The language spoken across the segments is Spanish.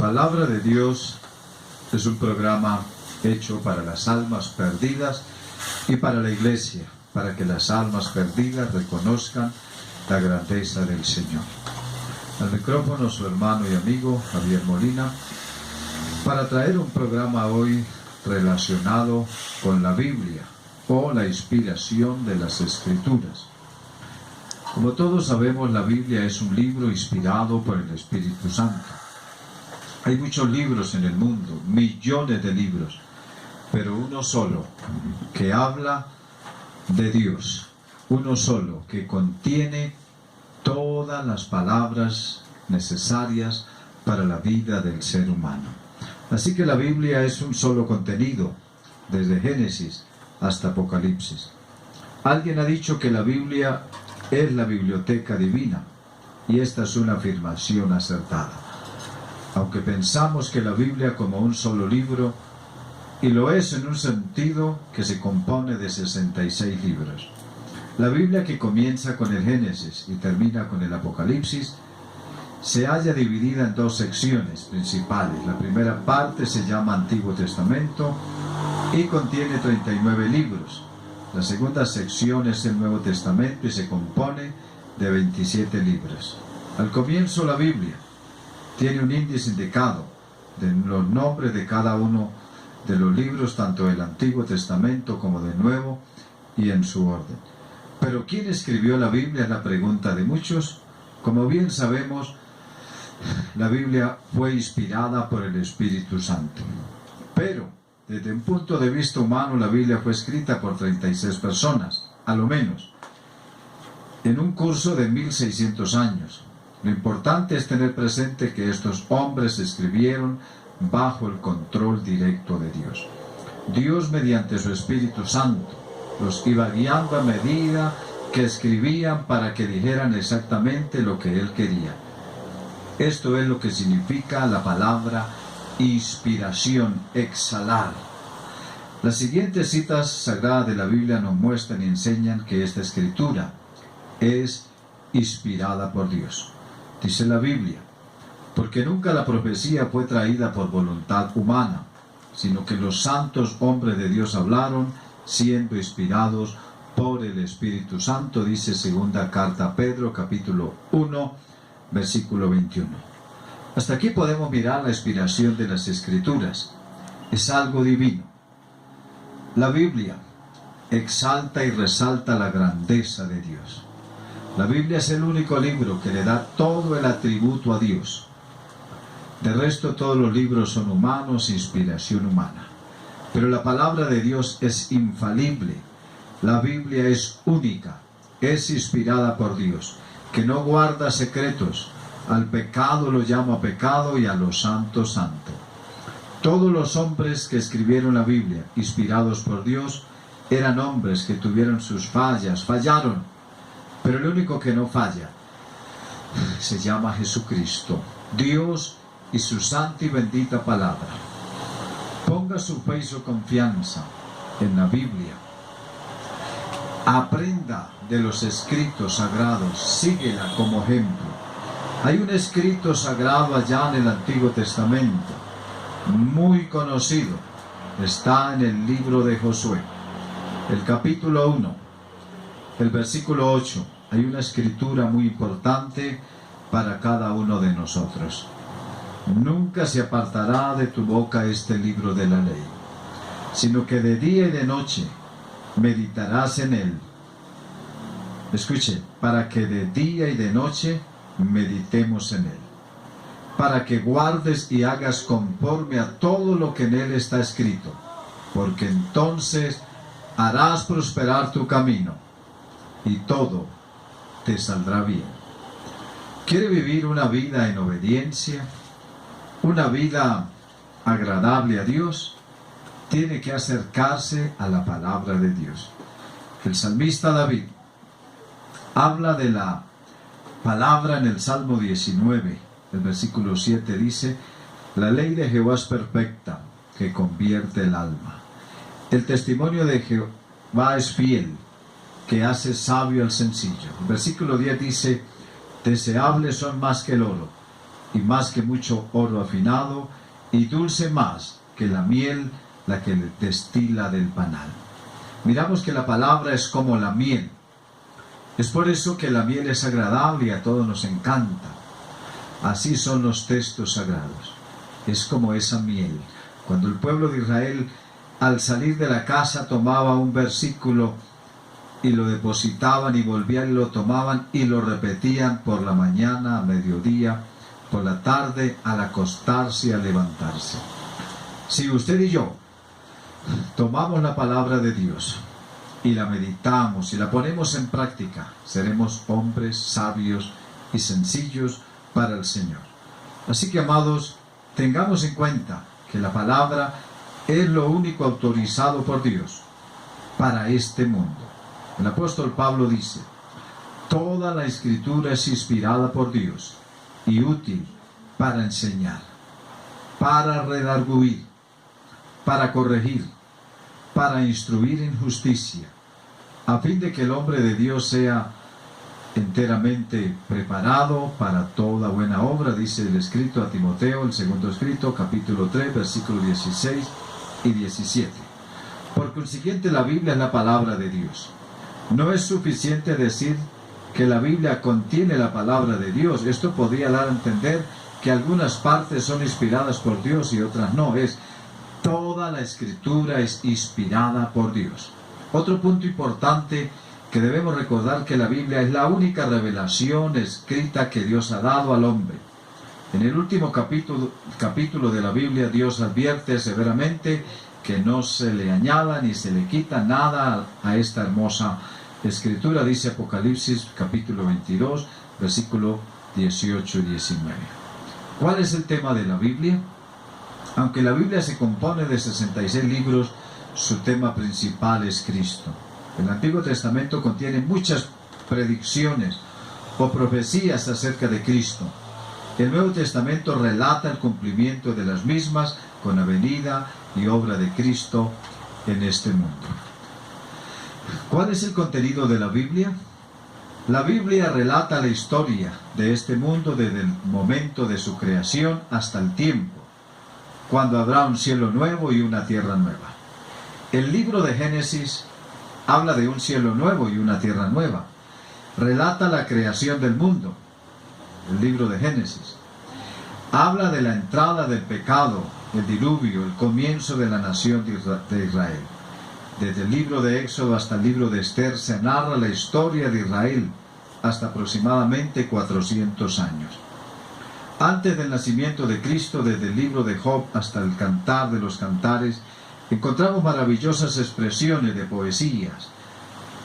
Palabra de Dios es un programa hecho para las almas perdidas y para la iglesia, para que las almas perdidas reconozcan la grandeza del Señor. Al micrófono su hermano y amigo Javier Molina, para traer un programa hoy relacionado con la Biblia o la inspiración de las Escrituras. Como todos sabemos, la Biblia es un libro inspirado por el Espíritu Santo. Hay muchos libros en el mundo, millones de libros, pero uno solo que habla de Dios, uno solo que contiene todas las palabras necesarias para la vida del ser humano. Así que la Biblia es un solo contenido, desde Génesis hasta Apocalipsis. Alguien ha dicho que la Biblia es la biblioteca divina, y esta es una afirmación acertada. Aunque pensamos que la Biblia como un solo libro, y lo es en un sentido que se compone de 66 libros. La Biblia, que comienza con el Génesis y termina con el Apocalipsis, se halla dividida en dos secciones principales. La primera parte se llama Antiguo Testamento y contiene 39 libros. La segunda sección es el Nuevo Testamento y se compone de 27 libros. Al comienzo, la Biblia tiene un índice indicado de los nombres de cada uno de los libros, tanto del Antiguo Testamento como del Nuevo, y en su orden. Pero ¿quién escribió la Biblia? Es la pregunta de muchos. Como bien sabemos, la Biblia fue inspirada por el Espíritu Santo. Pero, desde un punto de vista humano, la Biblia fue escrita por 36 personas, a lo menos, en un curso de 1600 años. Lo importante es tener presente que estos hombres escribieron bajo el control directo de Dios. Dios, mediante su Espíritu Santo, los iba guiando a medida que escribían para que dijeran exactamente lo que Él quería. Esto es lo que significa la palabra inspiración, exhalar. Las siguientes citas sagradas de la Biblia nos muestran y enseñan que esta escritura es inspirada por Dios. Dice la Biblia, porque nunca la profecía fue traída por voluntad humana, sino que los santos hombres de Dios hablaron, siendo inspirados por el Espíritu Santo, dice segunda carta a Pedro, capítulo 1, versículo 21. Hasta aquí podemos mirar la inspiración de las Escrituras. Es algo divino. La Biblia exalta y resalta la grandeza de Dios. La Biblia es el único libro que le da todo el atributo a Dios. De resto, todos los libros son humanos, inspiración humana. Pero la palabra de Dios es infalible. La Biblia es única, es inspirada por Dios, que no guarda secretos. Al pecado lo llama pecado y a lo santo, santo. Todos los hombres que escribieron la Biblia, inspirados por Dios, eran hombres que tuvieron sus fallas, fallaron. Pero el único que no falla se llama Jesucristo, Dios y su santa y bendita palabra. Ponga su fe y su confianza en la Biblia. Aprenda de los escritos sagrados, síguela como ejemplo. Hay un escrito sagrado allá en el Antiguo Testamento, muy conocido. Está en el libro de Josué, el capítulo 1, el versículo 8. Hay una escritura muy importante para cada uno de nosotros. Nunca se apartará de tu boca este libro de la ley, sino que de día y de noche meditarás en él. Escuche, para que de día y de noche meditemos en él, para que guardes y hagas conforme a todo lo que en él está escrito, porque entonces harás prosperar tu camino y todo te saldrá bien. ¿Quiere vivir una vida en obediencia? ¿Una vida agradable a Dios? Tiene que acercarse a la palabra de Dios. El salmista David habla de la palabra en el Salmo 19, el versículo 7 dice: la ley de Jehová es perfecta, que convierte el alma. El testimonio de Jehová es fiel, que hace sabio al sencillo. El versículo 10 dice: deseables son más que el oro, y más que mucho oro afinado, y dulce más que la miel, la que destila del panal. Miramos que la palabra es como la miel. Es por eso que la miel es agradable y a todos nos encanta. Así son los textos sagrados. Es como esa miel. Cuando el pueblo de Israel, al salir de la casa, tomaba un versículo y lo depositaban y volvían y lo tomaban y lo repetían por la mañana, a mediodía, por la tarde, al acostarse y al levantarse. Si usted y yo tomamos la palabra de Dios y la meditamos y la ponemos en práctica, seremos hombres sabios y sencillos para el Señor. Así que, amados, tengamos en cuenta que la palabra es lo único autorizado por Dios para este mundo. El apóstol Pablo dice: toda la escritura es inspirada por Dios y útil para enseñar, para redarguir, para corregir, para instruir en justicia, a fin de que el hombre de Dios sea enteramente preparado para toda buena obra, dice el escrito a Timoteo, el segundo escrito, capítulo 3, versículos 16 y 17. Por consiguiente, la Biblia es la palabra de Dios. No es suficiente decir que la Biblia contiene la palabra de Dios. Esto podría dar a entender que algunas partes son inspiradas por Dios y otras no. Es toda la escritura es inspirada por Dios. Otro punto importante que debemos recordar, que la Biblia es la única revelación escrita que Dios ha dado al hombre. En el último capítulo de la Biblia, Dios advierte severamente que no se le añada ni se le quita nada a esta hermosa escritura, dice Apocalipsis capítulo 22, versículo 18 y 19. ¿Cuál es el tema de la Biblia? Aunque la Biblia se compone de 66 libros, su tema principal es Cristo. El Antiguo Testamento contiene muchas predicciones o profecías acerca de Cristo. El Nuevo Testamento relata el cumplimiento de las mismas con la venida y obra de Cristo en este mundo. ¿Cuál es el contenido de la Biblia? La Biblia relata la historia de este mundo desde el momento de su creación hasta el tiempo, cuando habrá un cielo nuevo y una tierra nueva. El libro de Génesis habla de un cielo nuevo y una tierra nueva. Relata la creación del mundo. El libro de Génesis habla de la entrada del pecado, el diluvio, el comienzo de la nación de Israel. Desde el libro de Éxodo hasta el libro de Esther se narra la historia de Israel hasta aproximadamente 400 años. Antes del nacimiento de Cristo, desde el libro de Job hasta el Cantar de los Cantares, encontramos maravillosas expresiones de poesías,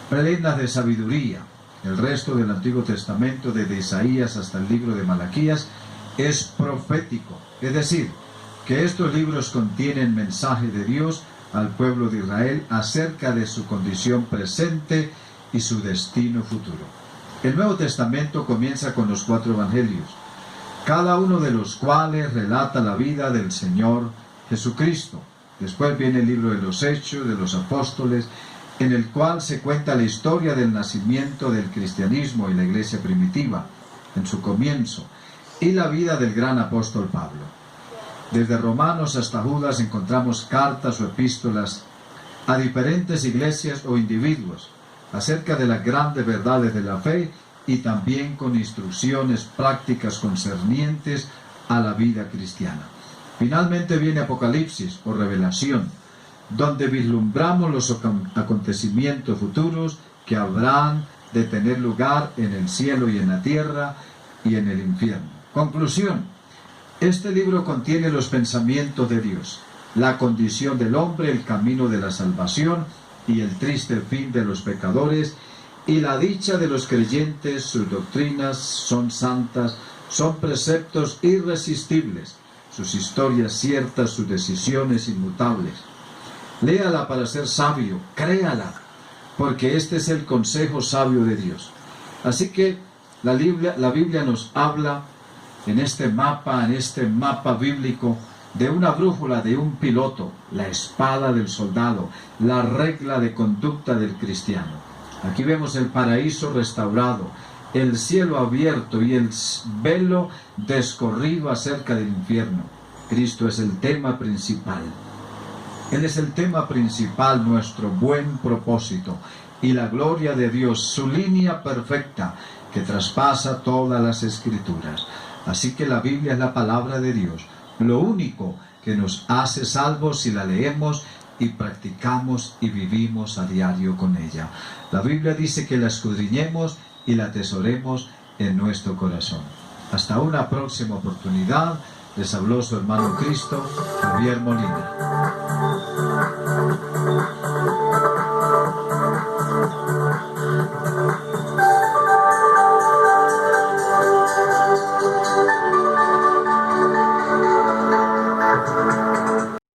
plenas de sabiduría. El resto del Antiguo Testamento, desde Isaías hasta el libro de Malaquías, es profético. Es decir, que estos libros contienen mensaje de Dios al pueblo de Israel acerca de su condición presente y su destino futuro. El Nuevo Testamento comienza con los 4 evangelios, cada uno de los cuales relata la vida del Señor Jesucristo. Después viene el libro de los Hechos de los Apóstoles, en el cual se cuenta la historia del nacimiento del cristianismo y la iglesia primitiva, en su comienzo, y la vida del gran apóstol Pablo. Desde Romanos hasta Judas encontramos cartas o epístolas a diferentes iglesias o individuos acerca de las grandes verdades de la fe y también con instrucciones prácticas concernientes a la vida cristiana. Finalmente viene Apocalipsis o Revelación, donde vislumbramos los acontecimientos futuros que habrán de tener lugar en el cielo y en la tierra y en el infierno. Conclusión: este libro contiene los pensamientos de Dios, la condición del hombre, el camino de la salvación y el triste fin de los pecadores, y la dicha de los creyentes. Sus doctrinas son santas, son preceptos irresistibles, sus historias ciertas, sus decisiones inmutables. Léala para ser sabio, créala, porque este es el consejo sabio de Dios. Así que la Biblia nos habla en este mapa bíblico, de una brújula, de un piloto, la espada del soldado, la regla de conducta del cristiano. Aquí vemos el paraíso restaurado, el cielo abierto y el velo descorrido acerca del infierno. Cristo es el tema principal. Él es el tema principal, nuestro buen propósito y la gloria de Dios, su línea perfecta que traspasa todas las escrituras. Así que la Biblia es la palabra de Dios, lo único que nos hace salvos si la leemos y practicamos y vivimos a diario con ella. La Biblia dice que la escudriñemos y la atesoremos en nuestro corazón. Hasta una próxima oportunidad. Les habló su hermano Cristo, Javier Molina.